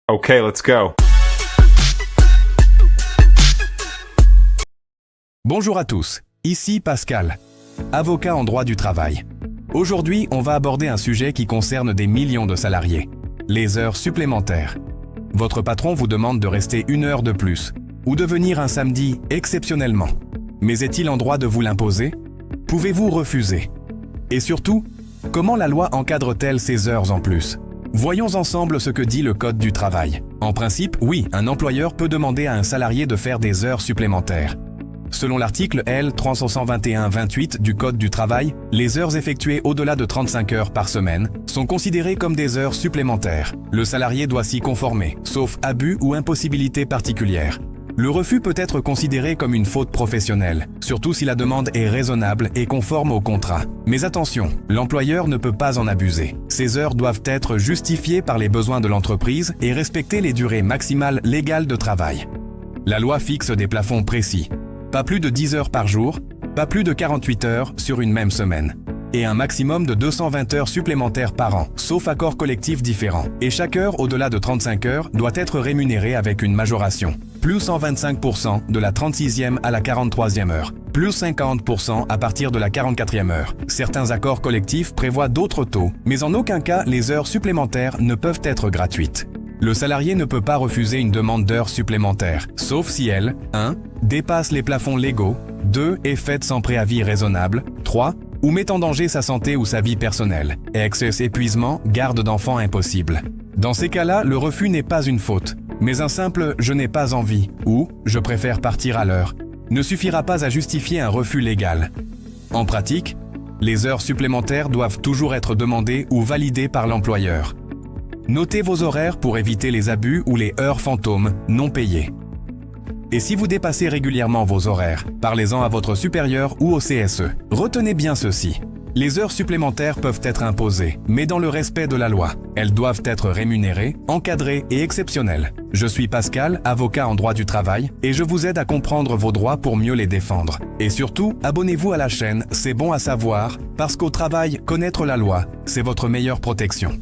Okay, let's go. Bonjour à tous, ici Pascal, avocat en droit du travail. Aujourd'hui, on va aborder un sujet qui concerne des millions de salariés, les heures supplémentaires. Votre patron vous demande de rester 1 heure de plus ou de venir un samedi exceptionnellement. Mais est-il en droit de vous l'imposer? Pouvez-vous refuser? Et surtout, comment la loi encadre-t-elle ces heures en plus? Voyons ensemble ce que dit le Code du travail. En principe, oui, un employeur peut demander à un salarié de faire des heures supplémentaires. Selon l'article L. 321-28 du Code du travail, les heures effectuées au-delà de 35 heures par semaine sont considérées comme des heures supplémentaires. Le salarié doit s'y conformer, sauf abus ou impossibilité particulière. Le refus peut être considéré comme une faute professionnelle, surtout si la demande est raisonnable et conforme au contrat. Mais attention, l'employeur ne peut pas en abuser. Ces heures doivent être justifiées par les besoins de l'entreprise et respecter les durées maximales légales de travail. La loi fixe des plafonds précis. Pas plus de 10 heures par jour, pas plus de 48 heures sur une même semaine. Et un maximum de 220 heures supplémentaires par an, sauf accord collectif différent. Et chaque heure au-delà de 35 heures doit être rémunérée avec une majoration. Plus 125% de la 36e à la 43e heure. Plus 50% à partir de la 44e heure. Certains accords collectifs prévoient d'autres taux, mais en aucun cas les heures supplémentaires ne peuvent être gratuites. Le salarié ne peut pas refuser une demande d'heures supplémentaires, sauf si elle, 1. dépasse les plafonds légaux, 2. est faite sans préavis raisonnable, 3. ou met en danger sa santé ou sa vie personnelle, excès, épuisement, garde d'enfants impossible. Dans ces cas-là, le refus n'est pas une faute, mais un simple « je n'ai pas envie » ou « je préfère partir à l'heure » ne suffira pas à justifier un refus légal. En pratique, les heures supplémentaires doivent toujours être demandées ou validées par l'employeur. Notez vos horaires pour éviter les abus ou les heures fantômes non payées. Et si vous dépassez régulièrement vos horaires, parlez-en à votre supérieur ou au CSE. Retenez bien ceci. Les heures supplémentaires peuvent être imposées, mais dans le respect de la loi. Elles doivent être rémunérées, encadrées et exceptionnelles. Je suis Pascal, avocat en droit du travail, et je vous aide à comprendre vos droits pour mieux les défendre. Et surtout, abonnez-vous à la chaîne, c'est bon à savoir, parce qu'au travail, connaître la loi, c'est votre meilleure protection.